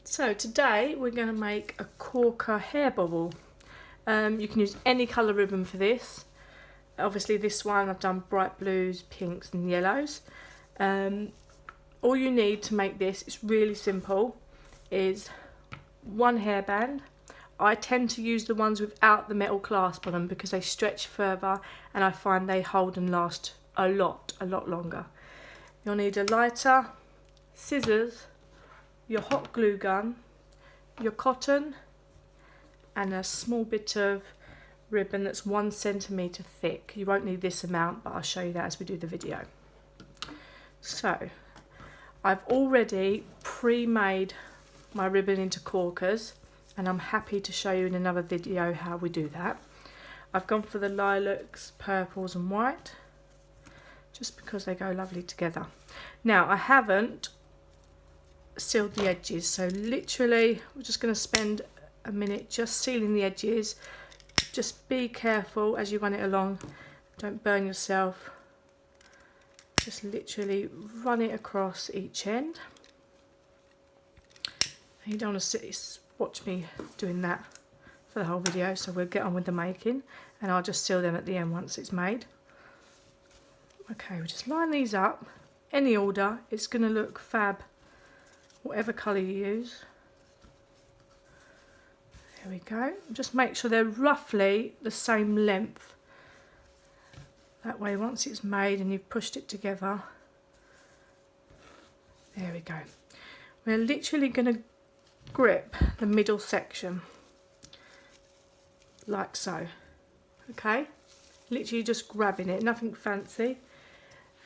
So today we're going to make a Korker hair bobble. You can use any colour ribbon for this. Obviously this one I've done bright blues, pinks and yellows. All you need to make this, it's really simple, is one hairband. I tend to use the ones without the metal clasp on them because they stretch further and I find they hold and last a lot longer. You'll need a lighter, scissors, your hot glue gun, your cotton and a small bit of ribbon that's 1 centimetre thick. You won't need this amount, but I'll show you that as we do the video. So I've already pre-made my ribbon into corkers and I'm happy to show you in another video how we do that. I've gone for the lilacs, purples and white just because they go lovely together. Now I haven't sealed the edges, so literally we're just going to spend a minute just sealing the edges. Just be careful as you run it along, don't burn yourself. Just literally run it across each end. You don't want to watch me doing that for the whole video, so we'll get on with the making and I'll just seal them at the end once it's made. Okay, we'll just line these up, any order, it's going to look fab, whatever colour you use. There we go. Just make sure they're roughly the same length. That way once it's made and you've pushed it together, there we go. We're literally going to grip the middle section like so. Okay, literally just grabbing it, nothing fancy.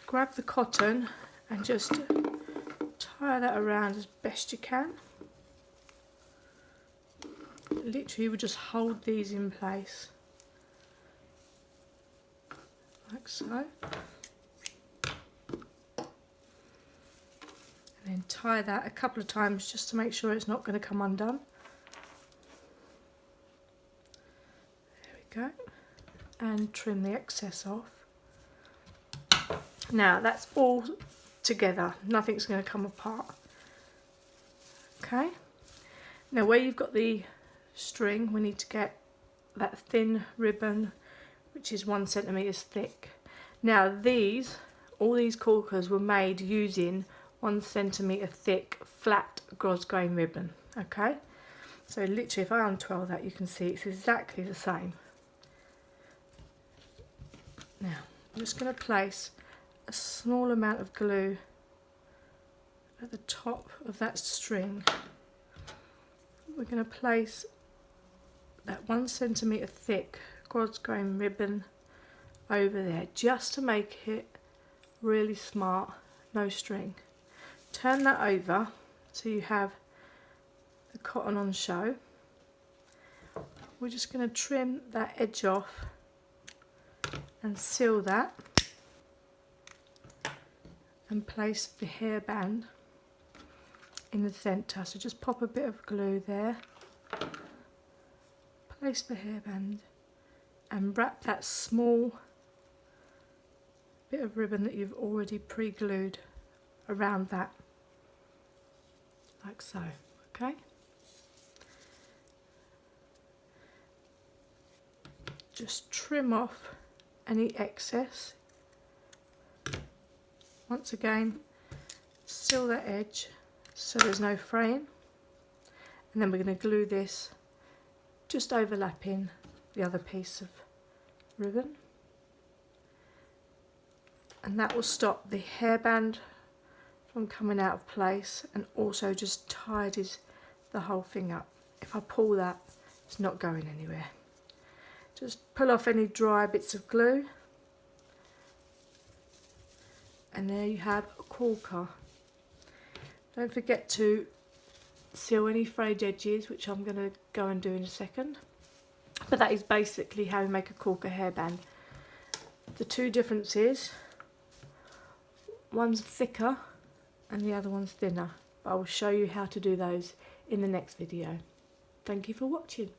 Grab the cotton and just tie that around as best you can. Literally we'll just hold these in place like so, and then tie that a couple of times just to make sure it's not going to come undone. There we go, and trim the excess off. Now that's all together, nothing's going to come apart. Okay, now where you've got the string, we need to get that thin ribbon which is 1 centimetre thick. Now all these corkers were made using 1 centimetre thick flat gauze grain ribbon. Okay, so literally if I untwirl that you can see it's exactly the same. Now I'm just going to place a small amount of glue at the top of that string. We're going to place that 1 centimetre thick gauze grain ribbon over there just to make it really smart, no string. Turn that over so you have the cotton on show. We're just going to trim that edge off and seal that and place the hairband in the centre. So just pop a bit of glue there, place the hairband and wrap that small bit of ribbon that you've already pre-glued around that like so. Okay, just trim off any excess. Once again seal that edge so there's no fraying, and then we're going to glue this just overlapping the other piece of ribbon, and that will stop the hairband from coming out of place and also just tidies the whole thing up. If I pull that, it's not going anywhere. Just pull off any dry bits of glue and there you have a corker. Don't forget to seal any frayed edges, which I'm going to go and do in a second. But that is basically how we make a Korker hairband. The two differences, one's thicker and the other one's thinner. I will show you how to do those in the next video. Thank you for watching.